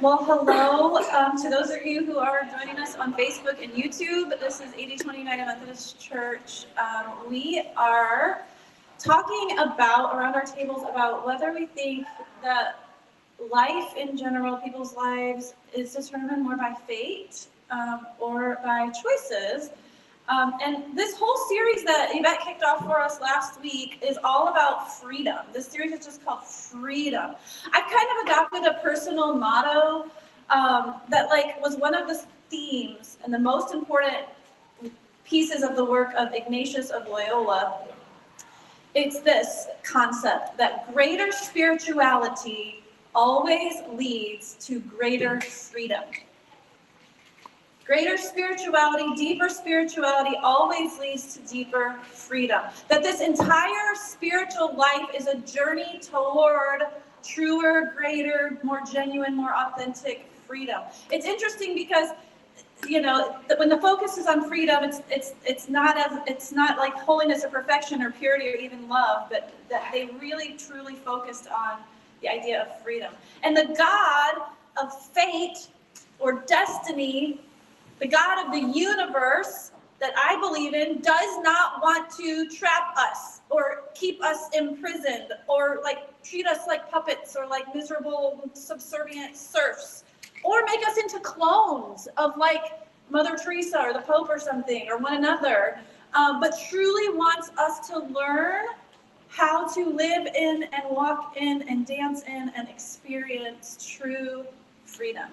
Well, hello to those of you who are joining us on Facebook and YouTube. This is 8020 United Methodist Church. We are talking about, around our tables, about whether we think that life in general, people's lives, is determined more by fate or by choices. And this whole series that Yvette kicked off for us last week is all about freedom. This series is just called Freedom. I've kind of adopted a personal motto that was one of the themes and the most important pieces of the work of Ignatius of Loyola. It's this concept that greater spirituality always leads to greater freedom. Greater spirituality, deeper spirituality always leads to deeper freedom. That this entire spiritual life is a journey toward truer, greater, more genuine, more authentic freedom. It's interesting because, when the focus is on freedom, it's not like holiness or perfection or purity or even love, but that they really truly focused on the idea of freedom. And the God of fate or destiny, the God of the universe that I believe in, does not want to trap us or keep us imprisoned or treat us like puppets or like miserable subservient serfs or make us into clones of Mother Teresa or the Pope or something or one another, but truly wants us to learn how to live in and walk in and dance in and experience true freedom.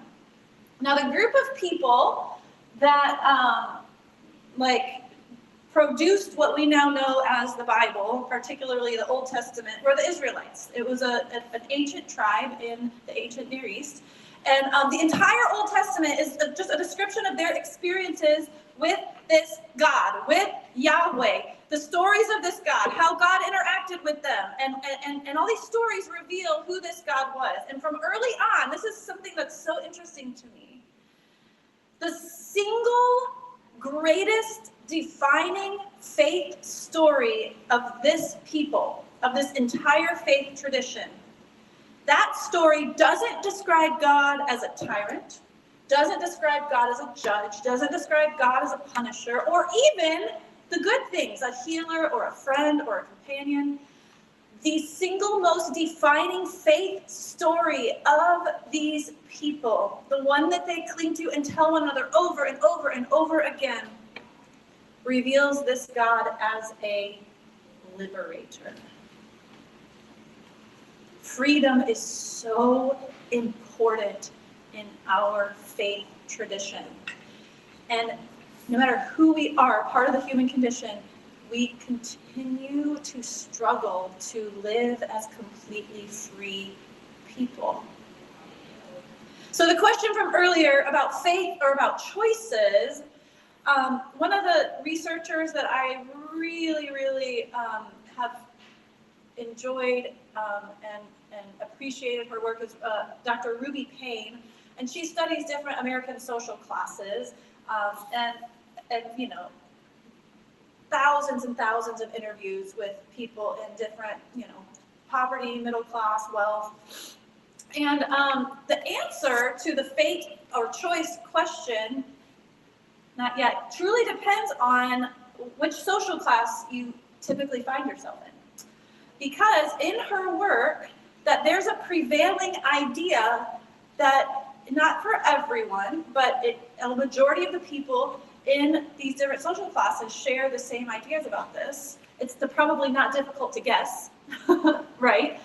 Now, the group of people that produced what we now know as the Bible, particularly the Old Testament, were the Israelites. It was an ancient tribe in the ancient Near East. And the entire Old Testament is just a description of their experiences with this God, with Yahweh, the stories of this God, how God interacted with them, and all these stories reveal who this God was. And from early on, this is something that's so interesting to me. The single greatest defining faith story of this people, of this entire faith tradition, that story doesn't describe God as a tyrant, doesn't describe God as a judge, doesn't describe God as a punisher, or even the good things, a healer or a friend or a companion. The single most defining faith story of these people, the one that they cling to and tell one another over and over and over again, reveals this God as a liberator. Freedom is so important in our faith tradition. And no matter who we are, part of the human condition, we continue to struggle to live as completely free people. So the question from earlier about faith or about choices, one of the researchers that I really have enjoyed and appreciated her work is Dr. Ruby Payne, and she studies different American social classes, and thousands and thousands of interviews with people in different, poverty, middle class, wealth. And the answer to the fate or choice question, not yet, truly depends on which social class you typically find yourself in. Because in her work, that there's a prevailing idea that not for everyone, but a majority of the people in these different social classes share the same ideas about this. It's probably not difficult to guess, right?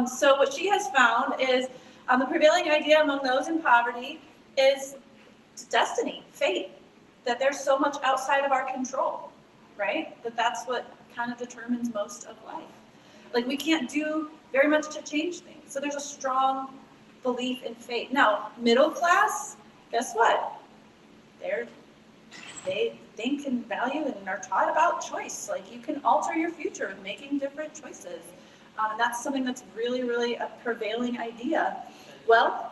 So what she has found is the prevailing idea among those in poverty is destiny, fate, that there's so much outside of our control, right? That's what kind of determines most of life. We can't do very much to change things. So there's a strong belief in fate. Now, middle class, guess what? They think and value and are taught about choice. You can alter your future with making different choices. That's something that's really a prevailing idea. Well,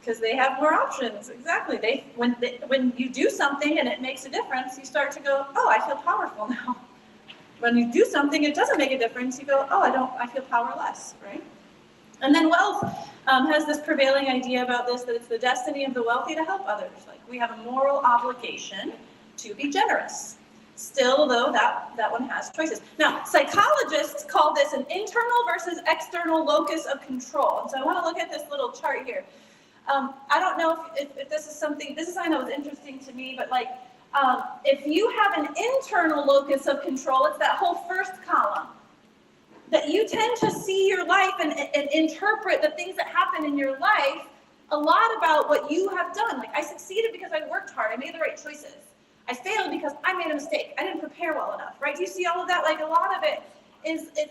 because they have more options. Exactly. When you do something and it makes a difference, you start to go, oh, I feel powerful now. When you do something, it doesn't make a difference. You go, oh, I feel powerless, right? And then wealth has this prevailing idea about this, that it's the destiny of the wealthy to help others. Like, we have a moral obligation to be generous. Still, though, that one has choices. Now, psychologists call this an internal versus external locus of control. And so I want to look at this little chart here. I don't know if this is something I know is interesting to me, but like, if you have an internal locus of control, it's that whole first column, that you tend to see your life and interpret the things that happen in your life a lot about what you have done. Like, I succeeded because I worked hard, I made the right choices. I failed because I made a mistake, I didn't prepare well enough, right? Do you see all of that? Like, a lot of it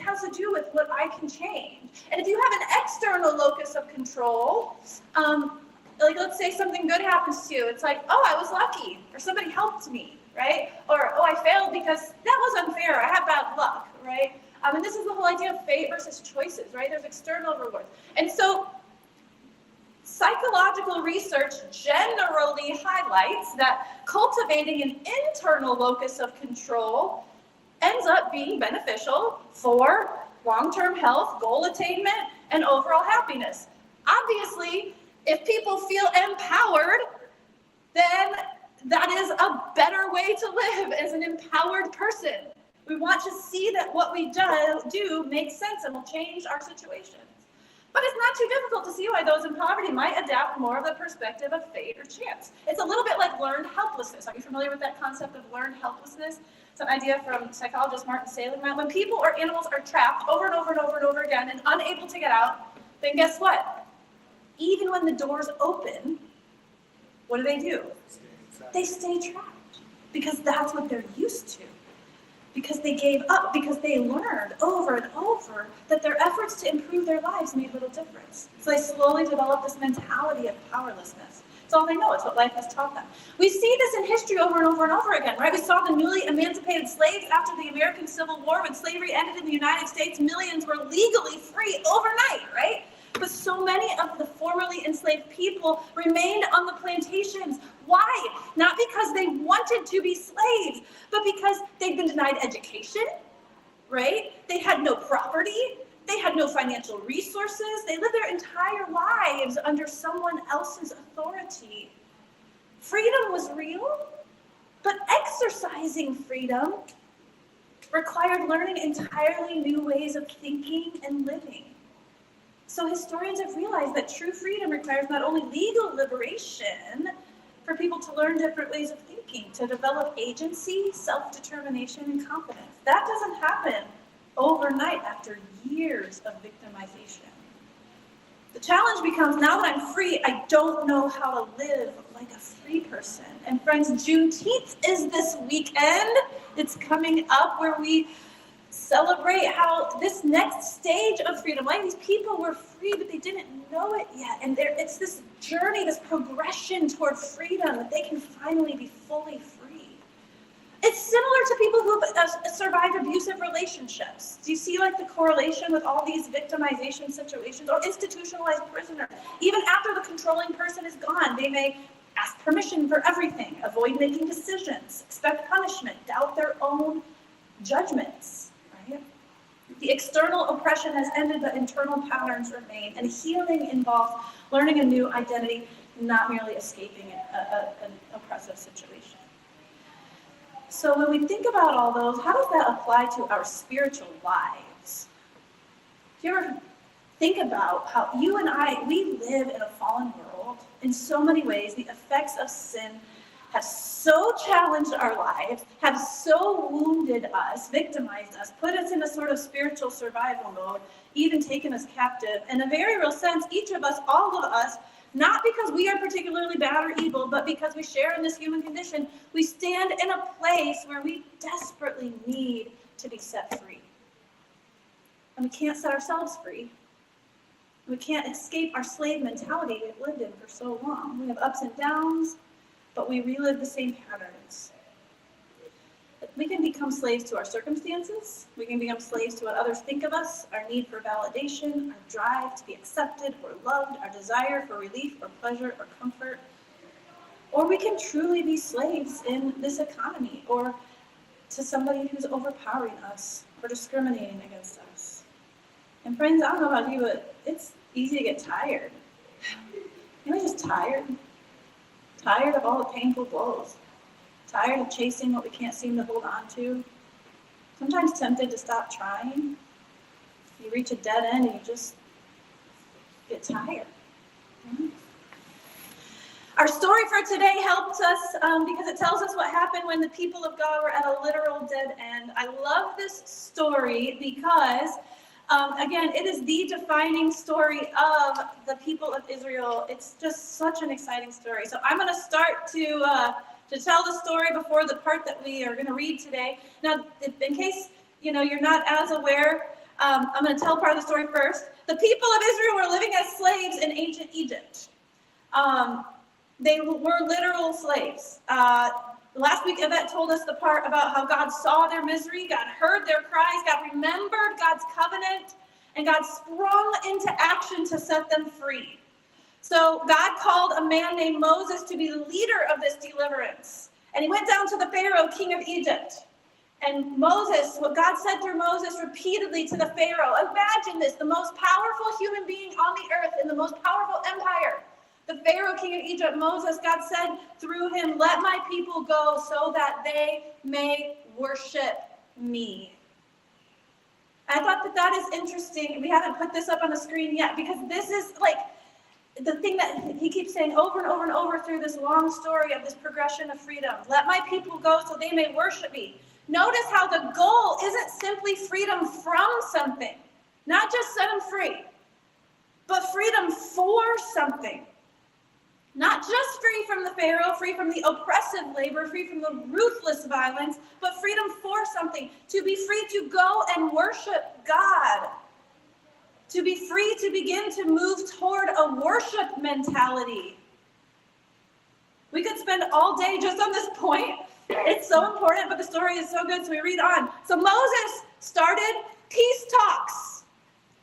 has to do with what I can change. And if you have an external locus of control, like, let's say something good happens to you, it's like, oh, I was lucky, or somebody helped me, right? Or, oh, I failed because that was unfair, I had bad luck, right? And this is the whole idea of fate versus choices, right? There's external rewards. And so psychological research generally highlights that cultivating an internal locus of control ends up being beneficial for long-term health, goal attainment, and overall happiness. Obviously, if people feel empowered, then that is a better way to live as an empowered person. We want to see that what we do makes sense and will change our situations. But it's not too difficult to see why those in poverty might adapt more of the perspective of fate or chance. It's a little bit like learned helplessness. Are you familiar with that concept of learned helplessness? It's an idea from psychologist Martin Seligman. When people or animals are trapped over and over and over and over again and unable to get out, then guess what? Even when the doors open, what do? They stay trapped because that's what they're used to. Because they gave up, because they learned over and over that their efforts to improve their lives made little difference. So they slowly developed this mentality of powerlessness. It's all they know, it's what life has taught them. We see this in history over and over and over again, right? We saw the newly emancipated slaves after the American Civil War. When slavery ended in the United States, millions were legally free overnight, right? But so many of the formerly enslaved people remained on the plantations. Why? Not because they wanted to be slaves, but because they'd been denied education, right? They had no property. They had no financial resources. They lived their entire lives under someone else's authority. Freedom was real, but exercising freedom required learning entirely new ways of thinking and living. So historians have realized that true freedom requires not only legal liberation for people to learn different ways of thinking, to develop agency, self-determination, and confidence. That doesn't happen overnight after years of victimization. The challenge becomes, now that I'm free, I don't know how to live like a free person. And friends, Juneteenth is this weekend. It's coming up where we celebrate how this next stage of freedom, like these people were free, but they didn't know it yet. And it's this journey, this progression toward freedom that they can finally be fully free. It's similar to people who have survived abusive relationships. Do you see like the correlation with all these victimization situations or institutionalized prisoners? Even after the controlling person is gone, they may ask permission for everything, avoid making decisions, expect punishment, doubt their own judgments. The external oppression has ended, but internal patterns remain, and healing involves learning a new identity, not merely escaping an oppressive situation. So when we think about all those, how does that apply to our spiritual lives? Do you ever think about how you and I, we live in a fallen world in so many ways? The effects of sin have so challenged our lives, have so wounded us, victimized us, put us in a sort of spiritual survival mode, even taken us captive. In a very real sense, each of us, all of us, not because we are particularly bad or evil, but because we share in this human condition, we stand in a place where we desperately need to be set free. And we can't set ourselves free. We can't escape our slave mentality we've lived in for so long. We have ups and downs, but we relive the same patterns. We can become slaves to our circumstances. We can become slaves to what others think of us, our need for validation, our drive to be accepted or loved, our desire for relief or pleasure or comfort. Or we can truly be slaves in this economy or to somebody who's overpowering us or discriminating against us. And friends, I don't know about you, but it's easy to get tired. You know, just tired. Tired of all the painful blows. Tired of chasing what we can't seem to hold on to. Sometimes tempted to stop trying. You reach a dead end and you just get tired. Our story for today helps us because it tells us what happened when the people of God were at a literal dead end. I love this story because, again, it is the defining story of the people of Israel. It's just such an exciting story. So I'm going to start to tell the story before the part that we are going to read today. Now, in case you're not as aware, I'm going to tell part of the story first. The people of Israel were living as slaves in ancient Egypt. They were literal slaves. Last week, Yvette told us the part about how God saw their misery, God heard their cries, God remembered God's covenant, and God sprung into action to set them free. So God called a man named Moses to be the leader of this deliverance. And he went down to the Pharaoh, king of Egypt. And Moses, what God said through Moses repeatedly to the Pharaoh, imagine this, the most powerful human being on the earth in the most powerful empire. The Pharaoh, king of Egypt, Moses, God said through him, let my people go so that they may worship me. I thought that is interesting. We haven't put this up on the screen yet because this is like the thing that he keeps saying over and over and over through this long story of this progression of freedom. Let my people go so they may worship me. Notice how the goal isn't simply freedom from something, not just set them free, but freedom for something. Not just free from the Pharaoh, free from the oppressive labor, free from the ruthless violence, but freedom for something. To be free to go and worship God. To be free to begin to move toward a worship mentality. We could spend all day just on this point. It's so important, but the story is so good, so we read on. So Moses started peace talks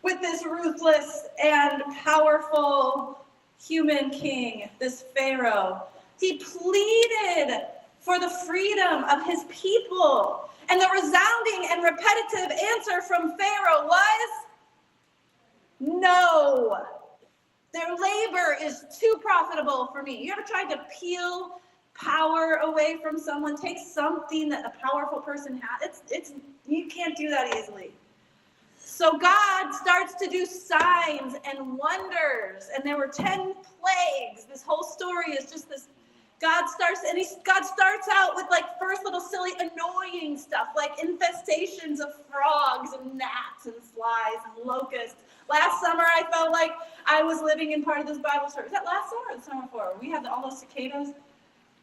with this ruthless and powerful human king, this Pharaoh. He pleaded for the freedom of his people. And the resounding and repetitive answer from Pharaoh was, no. Their labor is too profitable for me. You ever tried to peel power away from someone? Take something that a powerful person has. You can't do that easily. So God starts to do signs and wonders, and there were 10 plagues. This whole story is just this. God starts out with like first little silly annoying stuff like infestations of frogs and gnats and flies and locusts. Last summer I felt like I was living in part of this Bible story. Was that last summer or the summer before? We had all those cicadas.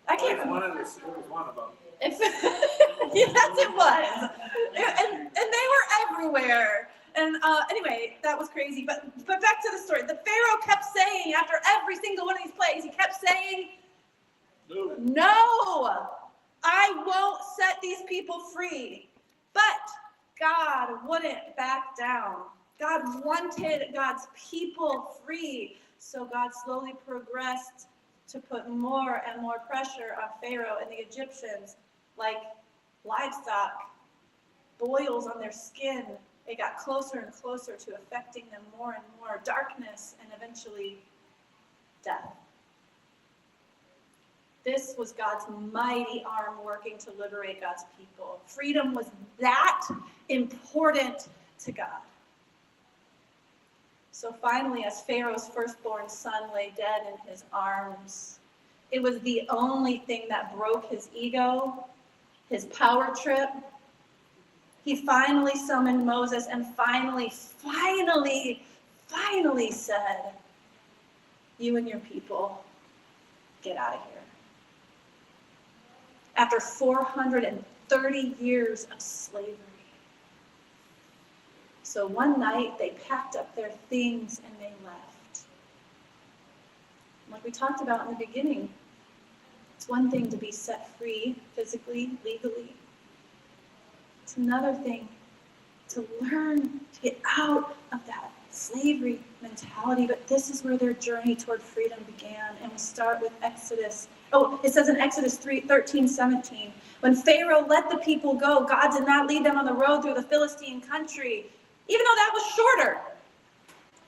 I can't remember. It was one of them. Yes, it was. And they were everywhere. And anyway, that was crazy. But back to the story. The Pharaoh kept saying, after every single one of these plagues, he kept saying, no, I won't set these people free. But God wouldn't back down. God wanted God's people free. So God slowly progressed to put more and more pressure on Pharaoh and the Egyptians, like livestock, boils on their skin. It got closer and closer to affecting them more and more. Darkness and eventually death. This was God's mighty arm working to liberate God's people. Freedom was that important to God. So finally, as Pharaoh's firstborn son lay dead in his arms, it was the only thing that broke his ego, his power trip. He finally summoned Moses and finally said, you and your people, get out of here. After 430 years of slavery. So one night they packed up their things and they left. Like we talked about in the beginning, it's one thing to be set free physically, legally. It's another thing to learn to get out of that slavery mentality. But this is where their journey toward freedom began. And we start with Exodus. Oh, it says in Exodus 13:17, when Pharaoh let the people go, God did not lead them on the road through the Philistine country, even though that was shorter.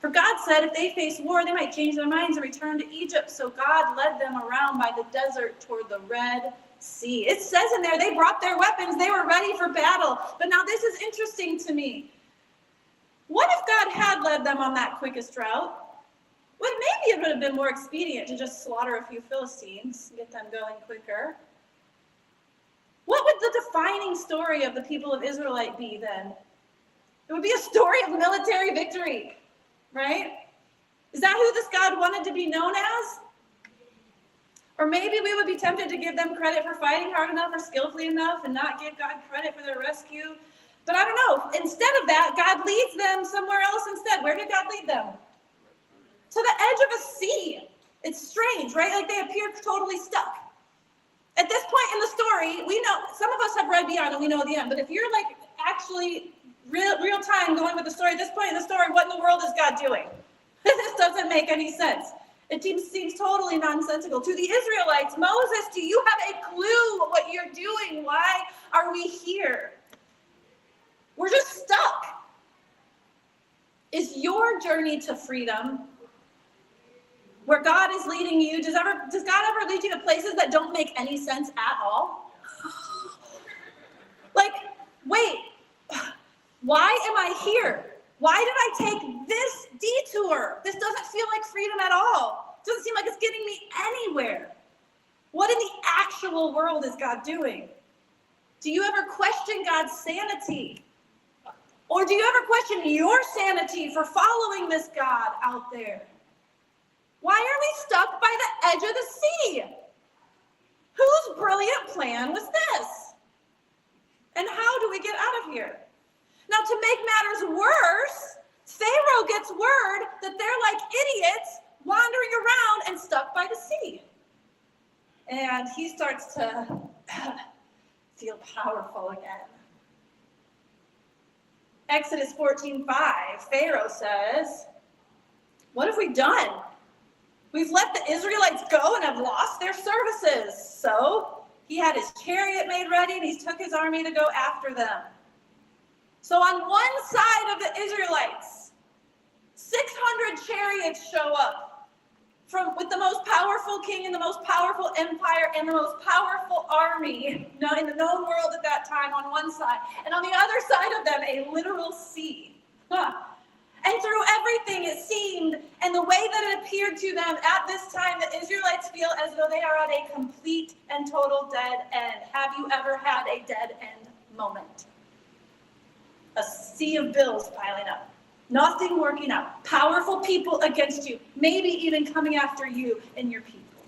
For God said if they faced war, they might change their minds and return to Egypt. So God led them around by the desert toward the Red Sea. It says in there they brought their weapons. They were ready for battle. But now this is interesting to me. What if God had led them on that quickest route? Well, maybe it would have been more expedient to just slaughter a few Philistines, get them going quicker. What would the defining story of the people of Israelite be then? It would be a story of military victory, right? Is that who this God wanted to be known as? Or maybe we would be tempted to give them credit for fighting hard enough or skillfully enough and not give God credit for their rescue. But I don't know. Instead of that, God leads them somewhere else instead. Where did God lead them? To the edge of a sea. It's strange, right? Like they appear totally stuck. At this point in the story, we know, some of us have read beyond and we know the end, but if you're like actually real time going with the story, at this point in the story, what in the world is God doing? This doesn't make any sense. It seems totally nonsensical. To the Israelites, Moses, do you have a clue what you're doing? Why are we here? We're just stuck. Is your journey to freedom where God is leading you? Does God ever lead you to places that don't make any sense at all? Like, wait, why am I here? Why did I take this detour? This doesn't feel like freedom at all. It doesn't seem like it's getting me anywhere. What in the actual world is God doing? Do you ever question God's sanity? Or do you ever question your sanity for following this God out there? Why are we stuck by the edge of the sea? Whose brilliant plan was this? And how do we get out of here? Now, to make matters worse, Pharaoh gets word that they're like idiots wandering around and stuck by the sea. And he starts to feel powerful again. Exodus 14:5, Pharaoh says, "What have we done? We've let the Israelites go and have lost their services." So he had his chariot made ready and he took his army to go after them. So on one side of the Israelites, 600 chariots show up with the most powerful king and the most powerful empire and the most powerful army in the known world at that time on one side. And on the other side of them, a literal sea. And through everything it seemed, and the way that it appeared to them at this time, the Israelites feel as though they are at a complete and total dead end. Have you ever had a dead end moment? A sea of bills piling up. Nothing working out. Powerful people against you. Maybe even coming after you and your people.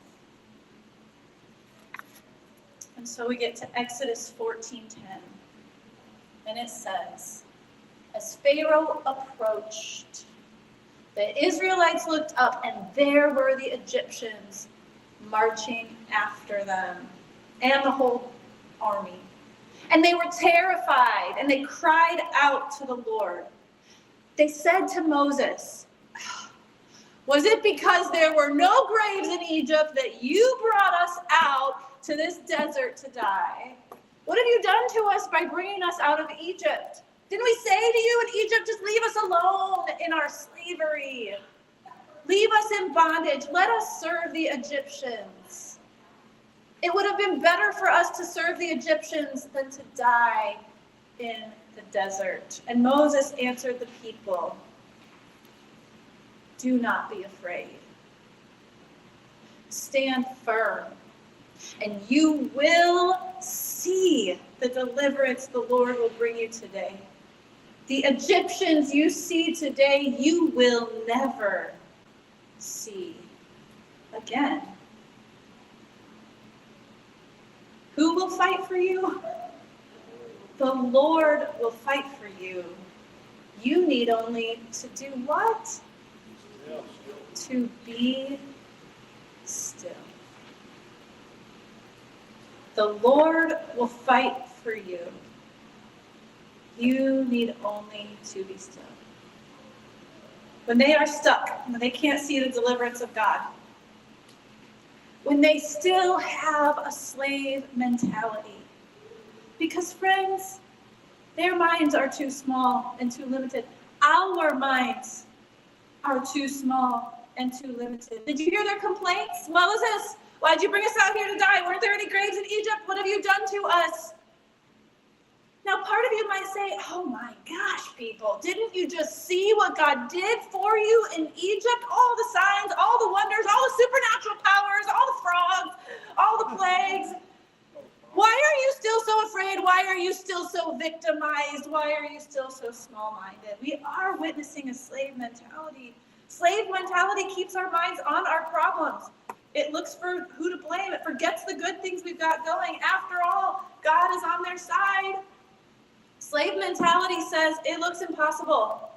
And so we get to Exodus 14:10. And it says, "As Pharaoh approached, the Israelites looked up, and there were the Egyptians marching after them, and the whole army. And they were terrified, and they cried out to the Lord. They said to Moses, 'Was it because there were no graves in Egypt that you brought us out to this desert to die? What have you done to us by bringing us out of Egypt? Didn't we say to you in Egypt, just leave us alone in our slavery? Leave us in bondage. Let us serve the Egyptians. It would have been better for us to serve the Egyptians than to die in the desert.' And Moses answered the people, 'Do not be afraid. Stand firm, and you will see the deliverance the Lord will bring you today. The Egyptians you see today, you will never see again.' Who will fight for you? The Lord will fight for you. You need only to do what? To be still. The Lord will fight for you. You need only to be still." When they are stuck, when they can't see the deliverance of God, when they still have a slave mentality, because friends, their minds are too small and too limited. Our minds are too small and too limited. Did you hear their complaints? Moses, why'd you bring us out here to die? Weren't there any graves in Egypt? What have you done to us? Now, part of you might say, oh my gosh, people, didn't you just see what God did for you in Egypt? All the signs, all the wonders, all the supernatural powers, all the frogs, all the plagues. Why are you still so afraid? Why are you still so victimized? Why are you still so small-minded? We are witnessing a slave mentality. Slave mentality keeps our minds on our problems. It looks for who to blame. It forgets the good things we've got going. After all, God is on their side. Slave mentality says it looks impossible.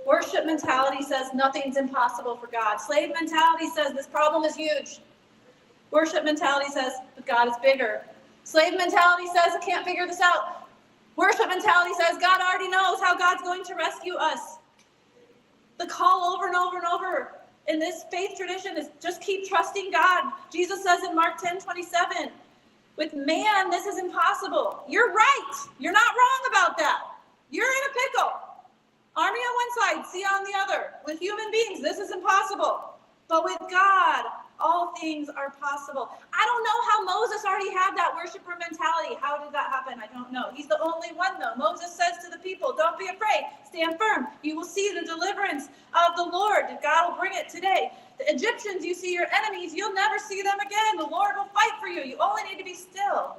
Worship mentality says nothing's impossible for God. Slave mentality says this problem is huge. Worship mentality says, but God is bigger. Slave mentality says, I can't figure this out. Worship mentality says, God already knows how God's going to rescue us. The call over and over and over in this faith tradition is just keep trusting God. Jesus says in Mark 10:27, with man, this is impossible. You're right. You're not wrong about that. You're in a pickle. Army on one side, sea on the other. With human beings, this is impossible. But with God, all things are possible. I don't know how Moses already had that worshiper mentality. How did that happen? I don't know. He's the only one, though. Moses says to the people, don't be afraid. Stand firm. You will see the deliverance of the Lord. God will bring it today. The Egyptians, you see your enemies. You'll never see them again. The Lord will fight for you. You only need to be still.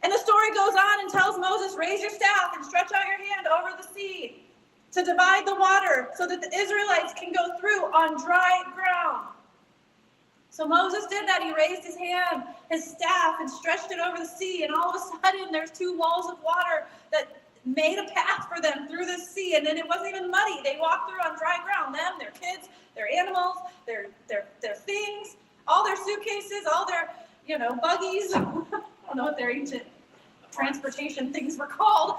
And the story goes on and tells Moses, raise your staff and stretch out your hand over the sea to divide the water so that the Israelites can go through on dry ground. So Moses did that. He raised his hand, his staff, and stretched it over the sea. And all of a sudden, there's two walls of water that made a path for them through the sea. And then it wasn't even muddy. They walked through on dry ground. Them, their kids, their animals, their things, all their suitcases, all their, buggies. I don't know what their ancient transportation things were called.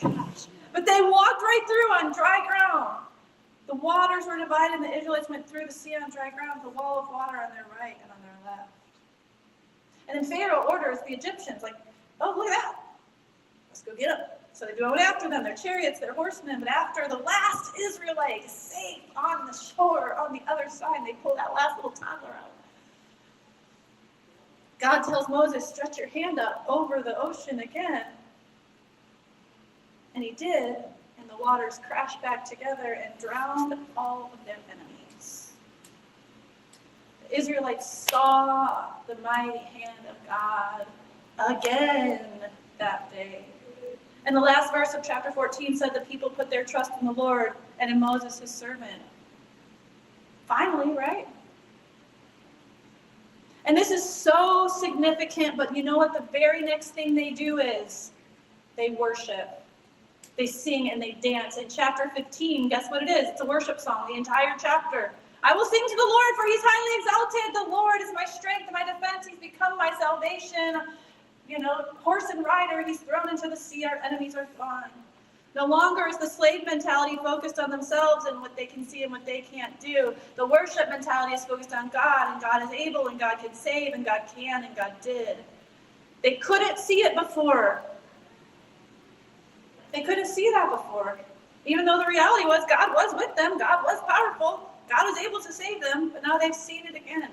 Gosh. But they walked right through on dry ground. The waters were divided, and the Israelites went through the sea on dry ground, the wall of water on their right and on their left. And then Pharaoh orders the Egyptians, oh, look at that. Let's go get them. So they go after them, their chariots, their horsemen. But after the last Israelite is safe on the shore, on the other side, they pull that last little toddler out. God tells Moses, stretch your hand up over the ocean again. And he did. And the waters crashed back together and drowned all of their enemies. The Israelites saw the mighty hand of God again that day. And the last verse of chapter 14 said the people put their trust in the Lord and in Moses, his servant. Finally, right? And this is so significant, but you know what the very next thing they do is? They worship. They sing and they dance. In chapter 15, guess what it is? It's a worship song, the entire chapter. I will sing to the Lord, for he's highly exalted. The Lord is my strength and my defense. He's become my salvation. Horse and rider, he's thrown into the sea. Our enemies are gone. No longer is the slave mentality focused on themselves and what they can see and what they can't do. The worship mentality is focused on God, and God is able, and God can save, and God can, and God did. They couldn't see it before. They couldn't see that before. Even though the reality was God was with them, God was powerful, God was able to save them, but now they've seen it again.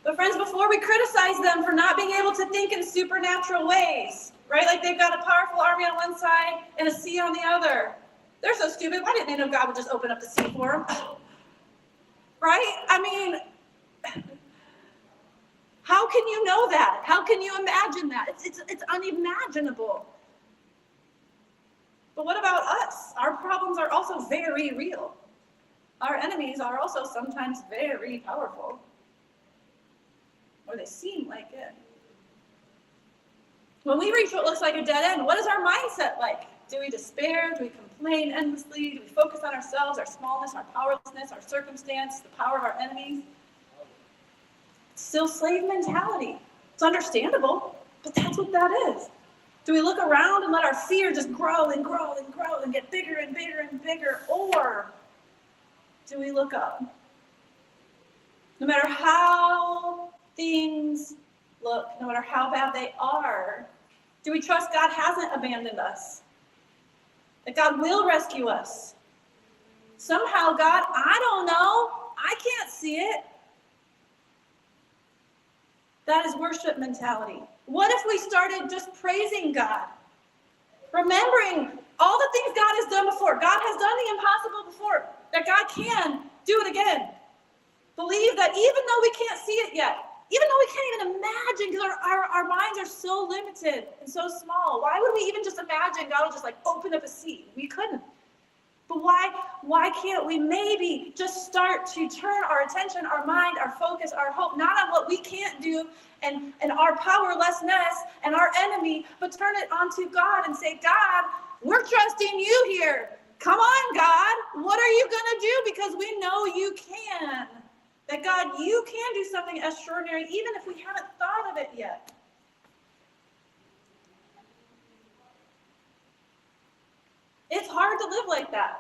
But friends, before we criticize them for not being able to think in supernatural ways, right? Like they've got a powerful army on one side and a sea on the other. They're so stupid. Why didn't they know God would just open up the sea for them? Right? I mean, how can you know that? How can you imagine that? It's unimaginable. But what about us? Our problems are also very real. Our enemies are also sometimes very powerful. Or they seem like it. When we reach what looks like a dead end, what is our mindset like? Do we despair? Do we complain endlessly? Do we focus on ourselves, our smallness, our powerlessness, our circumstance, the power of our enemies? It's still slave mentality. It's understandable, but that's what that is. Do we look around and let our fear just grow and grow and grow and get bigger and bigger and bigger? Or do we look up? No matter how things look, no matter how bad they are, do we trust God hasn't abandoned us? that God will rescue us. Somehow, God, I don't know, I can't see it. That is worship mentality. What if we started just praising God? Remembering all the things God has done before. God has done the impossible before. That God can do it again. Believe that even though we can't see it yet, even though we can't even imagine, because our minds are so limited and so small. Why would we even just imagine God will just like open up a sea? We couldn't. But why can't we maybe just start to turn our attention, our mind, our focus, our hope, not on what we can't do and our powerlessness and our enemy, but turn it onto God and say, God, we're trusting you here. Come on, God. What are you going to do? Because we know you can. That God, you can do something extraordinary, even if we haven't thought of it yet. It's hard to live like that.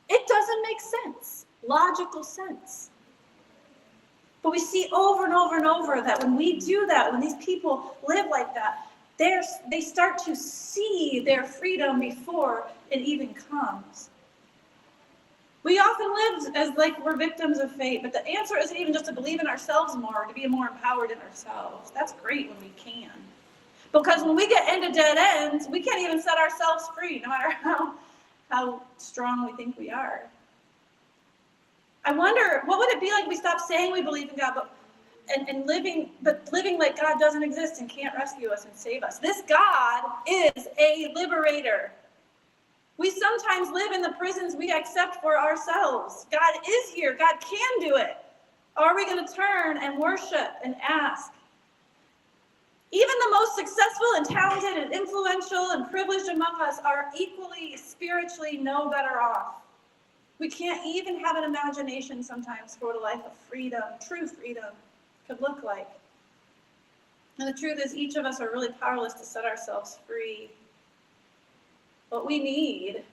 It doesn't make sense, logical sense. But we see over and over and over that when we do that, when these people live like that, they start to see their freedom before it even comes. We often live as like we're victims of fate, but the answer isn't even just to believe in ourselves more, to be more empowered in ourselves. That's great when we can. Because when we get into dead ends, we can't even set ourselves free, no matter how strong we think we are. I wonder, what would it be like if we stopped saying we believe in God, but living like God doesn't exist and can't rescue us and save us? This God is a liberator. We sometimes live in the prisons we accept for ourselves. God is here. God can do it. Are we going to turn and worship and ask? Even the most successful and talented and influential and privileged among us are equally spiritually no better off. We can't even have an imagination sometimes for what a life of freedom, true freedom, could look like. And the truth is, each of us are really powerless to set ourselves free. What we need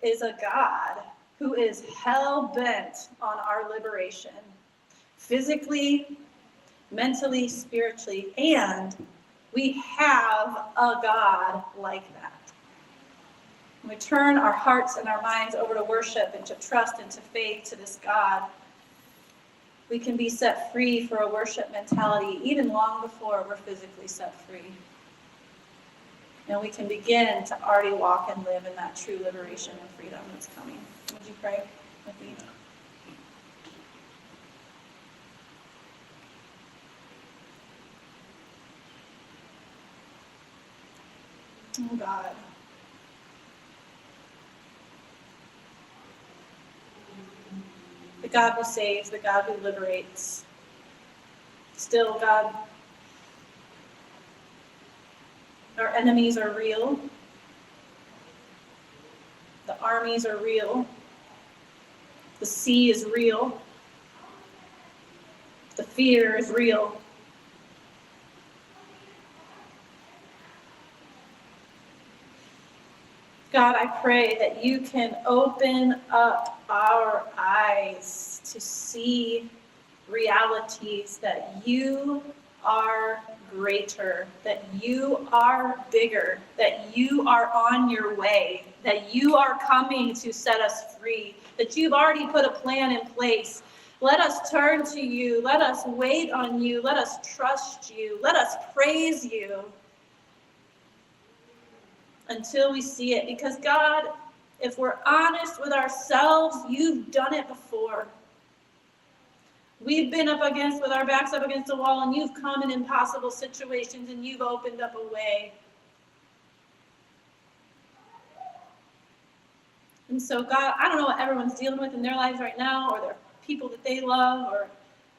is a God who is hell-bent on our liberation, physically, mentally, spiritually, and we have a God like that. When we turn our hearts and our minds over to worship and to trust and to faith to this God, we can be set free for a worship mentality even long before we're physically set free. And we can begin to already walk and live in that true liberation and freedom that's coming. Would you pray with me? Oh God. The God who saves, the God who liberates. Still, God, our enemies are real. The armies are real. The sea is real. The fear is real. God, I pray that you can open up our eyes to see realities, that you are greater, that you are bigger, that you are on your way, that you are coming to set us free, that you've already put a plan in place. Let us turn to you. Let us wait on you. Let us trust you. Let us praise you until we see it. Because God, if we're honest with ourselves, you've done it before. We've been with our backs up against the wall, and you've come in impossible situations, and you've opened up a way. And so, God, I don't know what everyone's dealing with in their lives right now, or their people that they love,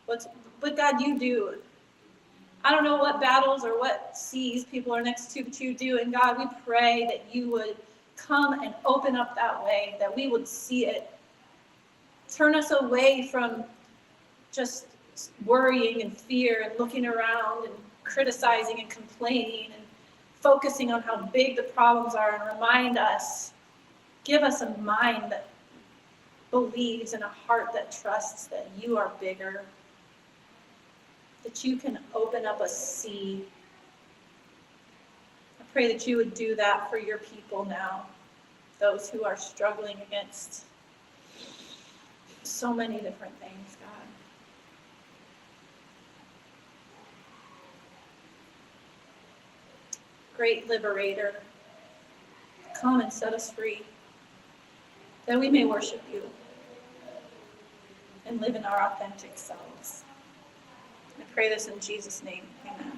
but God, you do. I don't know what battles or what seas people are next to, but you do. And God, we pray that you would come and open up that way, that we would see it. Turn us away from just worrying and fear and looking around and criticizing and complaining and focusing on how big the problems are, and remind us, give us a mind that believes and a heart that trusts that you are bigger, that you can open up a sea. I Pray that you would do that for your people now, those who are struggling against so many different things, God. Great liberator, come and set us free, that we may worship you and live in our authentic selves. I pray this in Jesus' name. Amen.